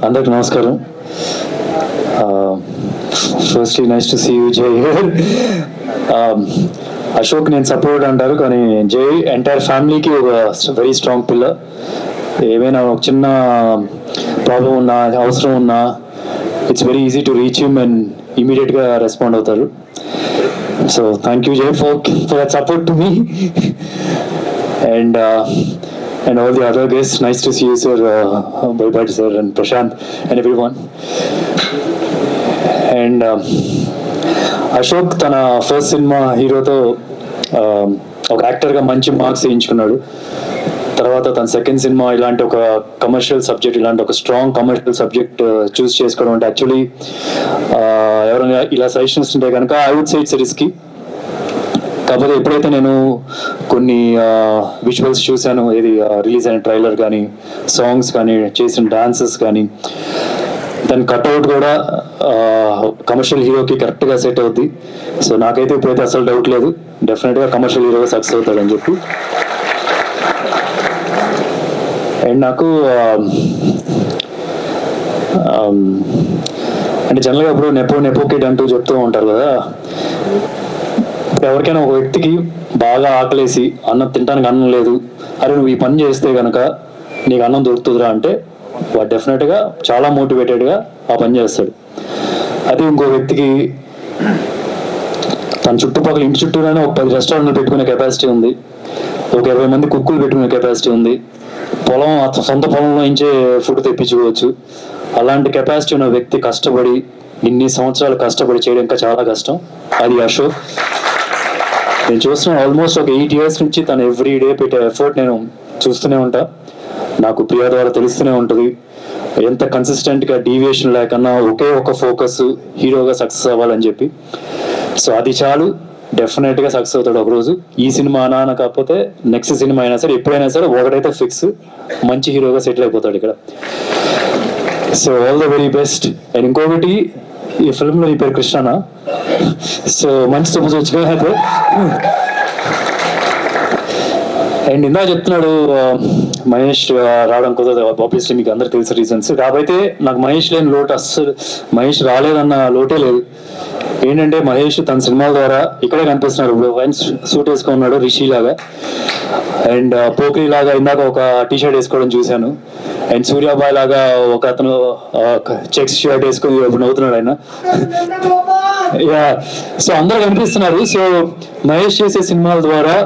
అందరికి నమస్కారం. Firstly nice to see you Jai. Ashok నేను సపోర్ట్ అంటారు, కానీ జై ఎంటైర్ ఫ్యామిలీకి ఒక వెరీ స్ట్రాంగ్ పిల్లర్. ఏమైనా ఒక చిన్న ప్రాబ్లం ఉన్నా, అవసరం ఉన్నా, it's very easy to reach him and ఇమీడియట్గా రెస్పాండ్ అవుతారు. సో థ్యాంక్ యూ జై for that support to me and all the other guests. Nice to see you, sir, Bhaibhai sir and Prashant and everyone. And Ashok tana first cinema hero to ఒక యాక్టర్గా మంచి marks వేయించుకున్నాడు. తర్వాత తన second cinema ఇలాంటి ఒక commercial subject, ఇలాంటి ఒక strong commercial subject చూస్ చేసుకోవడం అంటే యాక్చువల్లీ ఎవరైనా ఇలా సజెషన్స్ ఉంటే కనుక I would say it's risky. కాకపోతే ఎప్పుడైతే నేను కొన్ని విజువల్స్ చూశాను, ఏది రిలీజ్ అయిన ట్రైలర్ కానీ, సాంగ్స్ కానీ, చేసిన డాన్సెస్ కానీ, దాని కట్అవుట్ కూడా కమర్షియల్ హీరోకి కరెక్ట్గా సెట్ అవుద్ది. సో నాకైతే ఇప్పుడైతే అసలు డౌట్ లేదు, డెఫినెట్గా కమర్షియల్ హీరోగా సక్సెస్ అవుతాడని చెప్పి. అండ్ నాకు అంటే జనరల్గా ఇప్పుడు నెపో కిడ్ అంటూ చెప్తూ ఉంటారు కదా. ఎవరికైనా ఒక వ్యక్తికి బాగా ఆకలేసి అన్నం తినడానికి అన్నం లేదు, అరే నువ్వు ఈ పని చేస్తే కనుక నీకు అన్నం దొరుకుతుందిరా అంటే వాడు డెఫినెట్గా చాలా మోటివేటెడ్గా ఆ పని చేస్తాడు. అదే ఇంకో వ్యక్తికి తన చుట్టుపక్కల ఇంటి చుట్టూనే ఒక 10 రెస్టారెంట్లు పెట్టుకునే కెపాసిటీ ఉంది, ఒక 20 మంది కుక్కులు పెట్టుకునే కెపాసిటీ ఉంది, సొంత పొలంలో నుంచే ఫుడ్ తెప్పించుకోవచ్చు. అలాంటి కెపాసిటీ ఉన్న వ్యక్తి కష్టపడి ఇన్ని సంవత్సరాలు కష్టపడి చేయడం ఇంకా చాలా కష్టం. అది అశోక్. నేను చూస్తున్నాను ఆల్మోస్ట్ ఒక 8 years నుంచి తను ఎవ్రీ డే పెట్టే ఎఫర్ట్ నేను చూస్తూనే ఉంటా. నాకు ప్రియా ద్వారా తెలుస్తూనే ఉంటుంది ఎంత కన్సిస్టెంట్గా డీవియేషన్ లేకన్నా ఒకే ఒక ఫోకస్ హీరోగా సక్సెస్ అవ్వాలని చెప్పి. సో అది చాలు, డెఫినెట్గా సక్సెస్ అవుతాడు ఒకరోజు. ఈ సినిమా అనా కాకపోతే నెక్స్ట్ సినిమా అయినా సరే, ఎప్పుడైనా సరే ఒకటైతే ఫిక్స్, మంచి హీరోగా సెటిల్ అయిపోతాడు ఇక్కడ. So all the very best. And ఇంకొకటి, ఈ ఫిల్మ్లో ఈ పేరు కృష్ణనా, సో మంచి సొమ్ము వచ్చిన అయితే. అండ్ ఇందా చెప్తున్నాడు మహేష్ రావడం కుదరదు, ఆబ్వియస్లీ మీకు అందరికి తెలిసిన రీజన్స్. కాకపోతే నాకు మహేష్ లేని లోటు అస్సలు, మహేష్ రాలేదన్న లోటే లేదు. ఏంటంటే మహేష్ తన సినిమాల ద్వారా ఇక్కడే కనిపిస్తున్నాడు. ఇప్పుడు వైన్స్ సూట్ వేసుకున్నాడు రిషి లాగా, అండ్ పోక్రీ లాగా ఇందాక ఒక టీషర్ట్ వేసుకోవడం చూశాను, అండ్ సూర్యాబాయ్ లాగా ఒక అతను చెక్స్ షర్ట్ వేసుకొని నవ్వుతున్నాడు ఆయన. యా, సో అందరూ కనిపిస్తున్నారు. సో మహేష్ చేసే సినిమాల ద్వారా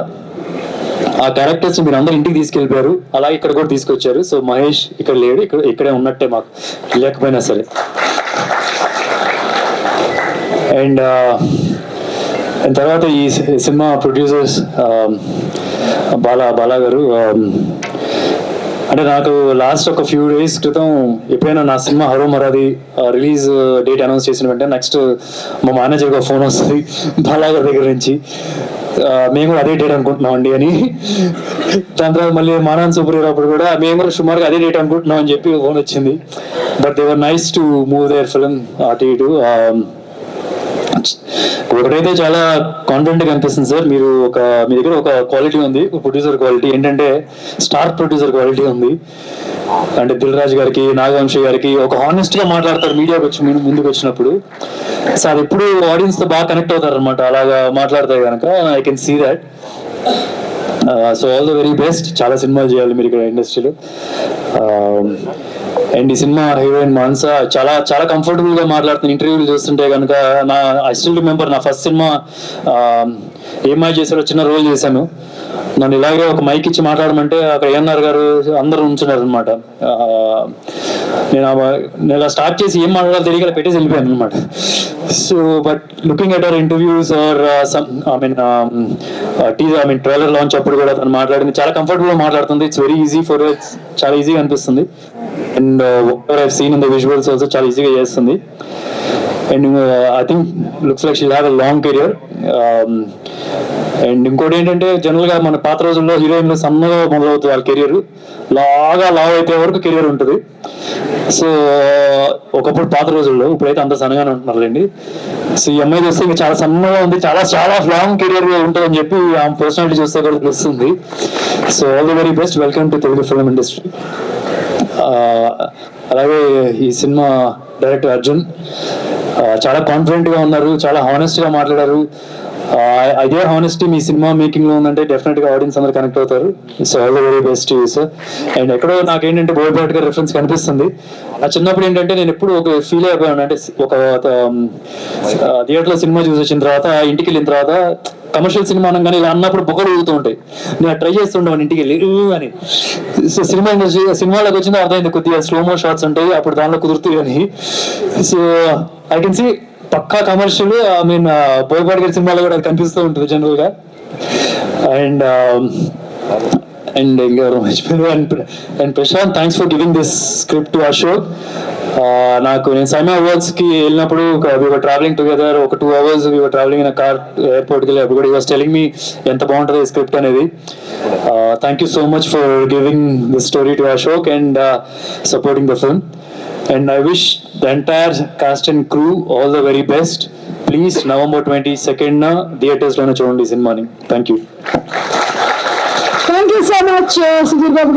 ఆ క్యారెక్టర్స్ మీరు అందరూ ఇంటికి తీసుకెళ్ళిపోయారు, అలాగే ఇక్కడ కూడా తీసుకొచ్చారు. సో మహేష్ ఇక్కడ లేడు, ఇక్కడే ఉన్నట్టే మాకు లేకపోయినా సరే. అండ్ తర్వాత ఈ సినిమా ప్రొడ్యూసర్స్ బాలా గారు, అంటే నాకు లాస్ట్ ఒక ఫ్యూ డేస్ క్రితం ఎప్పుడైనా నా సినిమా హరో మరాది రిలీజ్ డేట్ అనౌన్స్ చేసిన వెంటనే నెక్స్ట్ మా మేనేజర్గా ఫోన్ వస్తుంది బాలా గారి దగ్గర నుంచి, మేము కూడా అదే డేట్ అనుకుంటున్నాం అండి అని. దాని తర్వాత మళ్ళీ మానాన్ సూపర్ హీరో అప్పుడు కూడా మేము కూడా సుమారుగా అదే డేట్ అనుకుంటున్నాం అని చెప్పి ఫోన్ వచ్చింది. But they were nice to move their film అటు ఇటు. ఒకటైతే చాలా కాన్ఫిడెంట్ గా అనిపిస్తుంది సార్, మీ దగ్గర ఒక క్వాలిటీ ఉంది, ప్రొడ్యూసర్ క్వాలిటీ. ఏంటంటే స్టార్ ప్రొడ్యూసర్ క్వాలిటీ ఉంది. అంటే దిల్ రాజు గారికి, నాగవంశీ గారికి ఒక హానెస్ట్ గా మాట్లాడతారు మీడియాకి వచ్చి ముందుకు వచ్చినప్పుడు. సో అది ఎప్పుడు ఆడియన్స్ తో బాగా కనెక్ట్ అవుతారు అనమాట, అలాగా మాట్లాడితే కనుక. I can see that. So all the very best. చాలా సినిమాలు చేయాలి మీరు ఇక్కడ ఇండస్ట్రీలో. అండ్ ఈ సినిమా హీరోయిన్ మాన్సా చాలా చాలా కంఫర్టబుల్ గా మాట్లాడుతుంది ఇంటర్వ్యూలు చూస్తుంటే కనుక. ఐ స్టిల్ రిమెంబర్ నా ఫస్ట్ సినిమా ఏమై చేశారో చిన్న రోల్ చేశాను. నన్ను ఇలాగే ఒక మైక్ ఇచ్చి మాట్లాడమంటే అక్కడ ఏఎన్ఆర్ గారు అందరూ ఉంచున్నారు అనమాట. నేను ఇలా స్టార్ట్ చేసి ఏం మాట్లాడాలో తెలియక పెట్టేసి వెళ్ళిపోయాను అనమాట. So but looking at our interviews or trailer launch అప్పుడు కూడా తను మాట్లాడింది చాలా కంఫర్టబుల్ గా మాట్లాడుతుంది. ఇట్స్ వెరీ ఈజీ ఫర్, చాలా ఈజీగా అనిపిస్తుంది. And what I've seen in the visuals also చాలా ఈజీగా చేస్తుంది. And I think looks like she'll have a long career. And ఇంకోటి ఏంటంటే జనరల్గా మన పాత రోజుల్లో హీరోయిన్లు సన్నగా మొదలవుతుంది వాళ్ళ కెరియర్, లావ్ అయిపోయే వరకు కెరియర్ ఉంటుంది. సో ఒకప్పుడు పాత రోజుల్లో, ఇప్పుడైతే అంత సన్నగానే ఉంటున్నారులేండి. సో ఈ అమ్మాయి చూస్తే ఇంకా చాలా సన్నగా ఉంది, చాలా చాలా లాంగ్ కెరియర్ ఉంటుందని చెప్పి ఆ పర్సనాలిటీ చూస్తే కూడా తెలుస్తుంది. So all the very best. Welcome to Telugu film industry. అలాగే ఈ సినిమా డైరెక్టర్ అర్జున్ చాలా కాన్ఫిడెంట్గా ఉన్నారు, చాలా హానెస్ట్గా మాట్లాడారు. అదే హానెస్టీ మీ సినిమా మేకింగ్లో ఉందంటే డెఫినెట్గా ఆడియన్స్ అందరూ కనెక్ట్ అవుతారు. So all the very best sir. And ఎక్కడో నాకేంటంటే బోయపాటి గారి రిఫరెన్స్ కనిపిస్తుంది. ఆ చిన్నప్పుడు ఏంటంటే నేను ఎప్పుడు ఒక ఫీల్ అయిపోయాను, అంటే ఒక థియేటర్లో సినిమా చూసి వచ్చిన తర్వాత ఇంటికి వెళ్ళిన తర్వాత కమర్షియల్ సినిమా అనగానే ఇలా అన్నప్పుడు బొక్కలు ఊగుతూ ఉంటాయి. నేను ట్రై చేస్తుండేవాడిని ఇంటికి వెళ్ళి అని. సో సినిమా ఇండస్ట్రీ సినిమాలోకి వచ్చిందో అర్థమైంది, కొద్దిగా స్లోమో షాట్స్ ఉంటాయి, అప్పుడు దానిలో కుదురుతాయి అని. సో ఐ కెన్ సీ పక్కా కమర్షియల్. ఐ మీన్ బోయపాటి గారి సినిమాలో కూడా అది కనిపిస్తూ ఉంటుంది జనరల్గా. అండ్ ఇంకా and Prashant, thanks for giving this script to Ashok. నాకు నేను సైమా అవార్డ్స్కి వెళ్ళినప్పుడు వీఆర్ ట్రావెలింగ్ టుగెదర్, ఒక 2 hours we are travelling in car ఎయిర్పోర్ట్కి వెళ్ళి అప్పుడు కూడా వాస్ టెలింగ్ మీ ఎంత బాగుంటుంది ఈ స్క్రిప్ట్ అనేది. Thank you so much for giving this story to Ashok and supporting the film. And I wish the entire cast and crew all the very best. Please, November 22nd theaters lona chudandi cinema ni. Thank you. Thank you so much, Sudhir Babu.